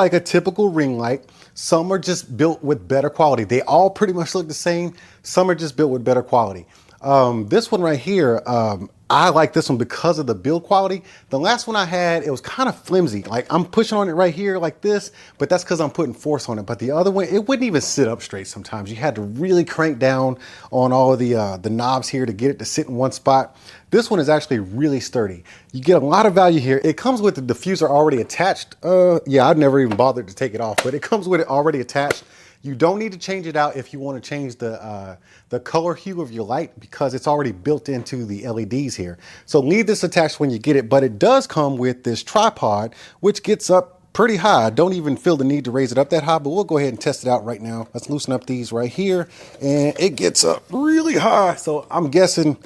Like a typical ring light. Some are just built with better quality. They all pretty much look the same. Some are just built with better quality. This one right here, I like this one because of the build quality. The last one I had, it was kind of flimsy. Like I'm pushing on it right here like this, but that's because I'm putting force on it. But the other one, it wouldn't even sit up straight sometimes. You had to really crank down on all of the knobs here to get it to sit in one spot. This one is actually really sturdy. You get a lot of value here. It comes with the diffuser already attached. Yeah, I've never even bothered to take it off, but it comes with it already attached. You don't need to change it out if you want to change the color hue of your light because it's already built into the LEDs here. So leave this attached when you get it, but it does come with this tripod, which gets up pretty high. I don't even feel the need to raise it up that high, but we'll go ahead and test it out right now. Let's loosen up these right here, and it gets up really high. So I'm guessing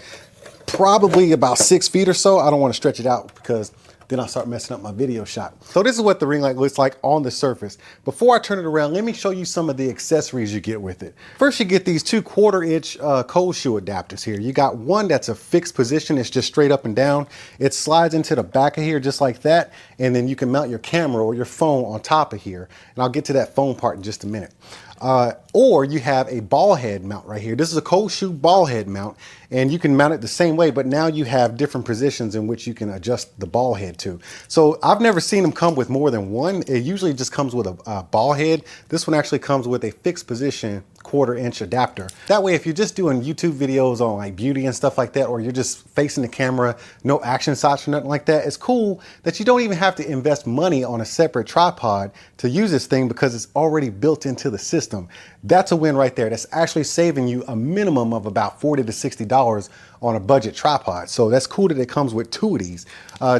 probably about 6 feet or so. I don't want to stretch it out because then I'll start messing up my video shot. So this is what the ring light looks like on the surface. Before I turn it around, let me show you some of the accessories you get with it. First, you get these 2 1/4-inch cold shoe adapters here. You got one that's a fixed position. It's just straight up and down. It slides into the back of here just like that. And then you can mount your camera or your phone on top of here. And I'll get to that phone part in just a minute. Or you have a ball head mount right here. This is a cold shoe ball head mount, and you can mount it the same way, but now you have different positions in which you can adjust the ball head to. So I've never seen them come with more than one. It usually just comes with a ball head. This one actually comes with a fixed position 1/4-inch adapter. That way, if you're just doing YouTube videos on like beauty and stuff like that, or you're just facing the camera, no action shots or nothing like that, it's cool that you don't even have to invest money on a separate tripod to use this thing because it's already built into the system. That's a win right there. That's actually saving you a minimum of about $40 to $60 on a budget tripod. So that's cool that it comes with 2 of these,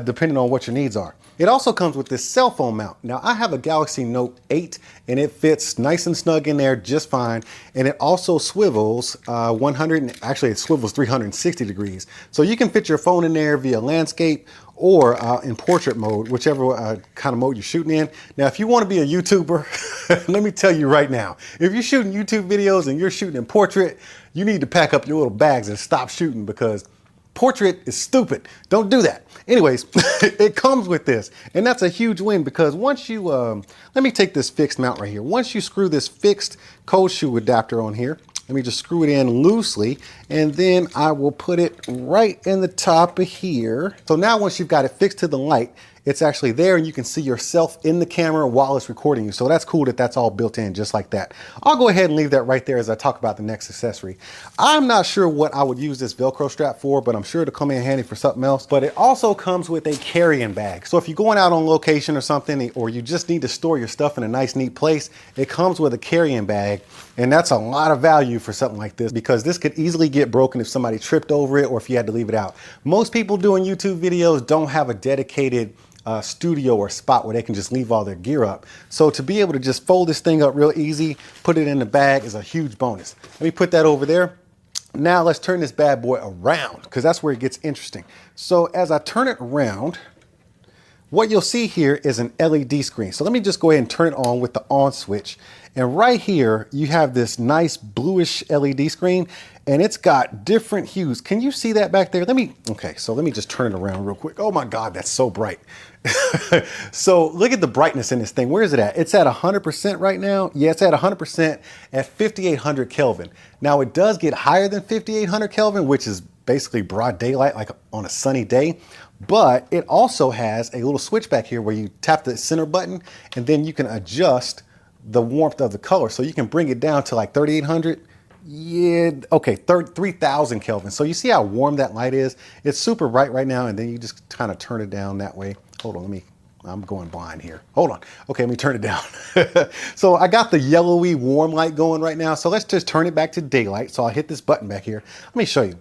depending on what your needs are. It also comes with this cell phone mount. Now I have a Galaxy Note 8 and it fits nice and snug in there just fine. And it also swivels actually it swivels 360 degrees. So you can fit your phone in there via landscape or in portrait mode, whichever kind of mode you're shooting in. Now, if you want to be a YouTuber, let me tell you right now, if you're shooting YouTube videos and you're shooting in portrait, you need to pack up your little bags and stop shooting because portrait is stupid. Don't do that. Anyways, it comes with this, and that's a huge win because once you, let me take this fixed mount right here. Once you screw this fixed cold shoe adapter on here, let me just screw it in loosely, and then I will put it right in the top of here. So now once you've got it fixed to the light, it's actually there and you can see yourself in the camera while it's recording you. So that's cool that that's all built in just like that. I'll go ahead and leave that right there as I talk about the next accessory. I'm not sure what I would use this Velcro strap for, but I'm sure it'll come in handy for something else. But it also comes with a carrying bag. So if you're going out on location or something, or you just need to store your stuff in a nice, neat place, it comes with a carrying bag. And that's a lot of value for something like this because this could easily get broken if somebody tripped over it or if you had to leave it out. Most people doing YouTube videos don't have a dedicated studio or spot where they can just leave all their gear up. So to be able to just fold this thing up real easy, put it in the bag is a huge bonus. Let me put that over there. Now let's turn this bad boy around because that's where it gets interesting. So as I turn it around, what you'll see here is an LED screen. So let me just go ahead and turn it on with the on switch. And right here, you have this nice bluish LED screen and it's got different hues. Can you see that back there? Okay, so let me just turn it around real quick. Oh my God, that's so bright. So look at the brightness in this thing. Where is it at? It's at 100% right now. Yeah, it's at 100% at 5800 Kelvin. Now it does get higher than 5800 Kelvin, which is basically broad daylight, like on a sunny day. But it also has a little switch back here where you tap the center button and then you can adjust the warmth of the color. So you can bring it down to like 3800. Yeah, okay, 3000 Kelvin. So you see how warm that light is? It's super bright right now, and then you just kind of turn it down that way. Hold on, I'm going blind here. Hold on. Okay, let me turn it down. So I got the yellowy warm light going right now. So let's just turn it back to daylight. So I'll hit this button back here. Let me show you.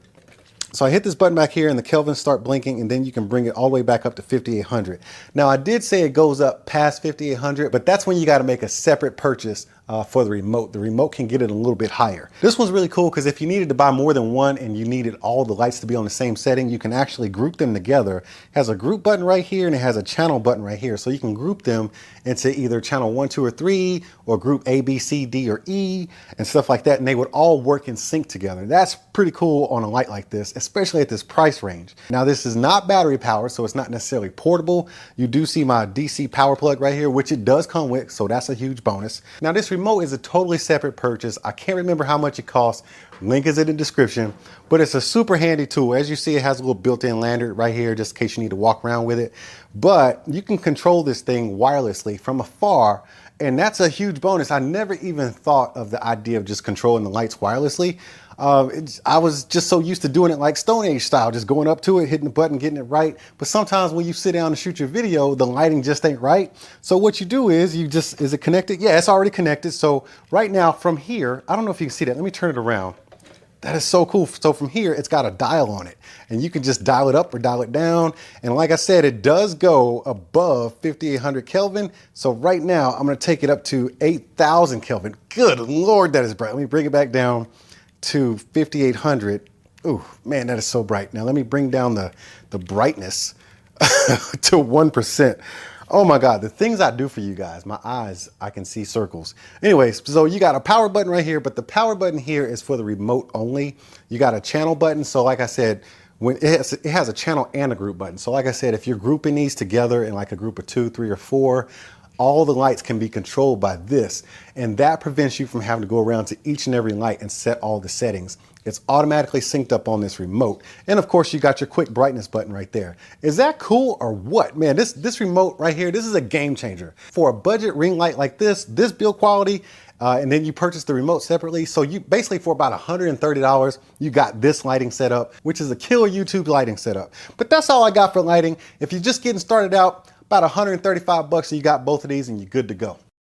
So I hit this button back here and the kelvins start blinking, and then you can bring it all the way back up to 5800. Now I did say it goes up past 5800, but that's when you got to make a separate purchase for the remote. The remote can get it a little bit higher. This one's really cool because if you needed to buy more than one and you needed all the lights to be on the same setting, you can actually group them together. It has a group button right here and it has a channel button right here. So you can group them into either channel 1, 2, or 3, or group A, B, C, D, or E, and stuff like that. And they would all work in sync together. That's pretty cool on a light like this, especially at this price range. Now this is not battery powered, so it's not necessarily portable. You do see my DC power plug right here, which it does come with, so that's a huge bonus. Now this remote is a totally separate purchase. I can't remember how much it costs. Link is in the description, but it's a super handy tool. As you see, it has a little built-in lanyard right here, just in case you need to walk around with it. But you can control this thing wirelessly from afar, and that's a huge bonus. I never even thought of the idea of just controlling the lights wirelessly. I was just so used to doing it like Stone Age style, just going up to it, hitting the button, getting it right. But sometimes when you sit down and shoot your video, the lighting just ain't right. So what you do is is it connected? Yeah, it's already connected. So right now from here, I don't know if you can see that. Let me turn it around. That is so cool. So from here, it's got a dial on it and you can just dial it up or dial it down. And like I said, it does go above 5,800 Kelvin. So right now I'm going to take it up to 8,000 Kelvin. Good Lord, that is bright. Let me bring it back down to 5,800. Ooh, man, that is so bright. Now let me bring down the brightness to 1%. Oh my God, the things I do for you guys, my eyes, I can see circles. Anyways, so you got a power button right here, but the power button here is for the remote only. You got a channel button. So like I said, when it has a channel and a group button. So like I said, if you're grouping these together in like a group of 2, 3, or 4, all the lights can be controlled by this. And that prevents you from having to go around to each and every light and set all the settings. It's automatically synced up on this remote. And of course you got your quick brightness button right there. Is that cool or what? Man, this remote right here, this is a game changer. For a budget ring light like this build quality, and then you purchase the remote separately. So you basically for about $130, you got this lighting setup, which is a killer YouTube lighting setup. But that's all I got for lighting. If you're just getting started out, about 135 bucks, and you got both of these and you're good to go.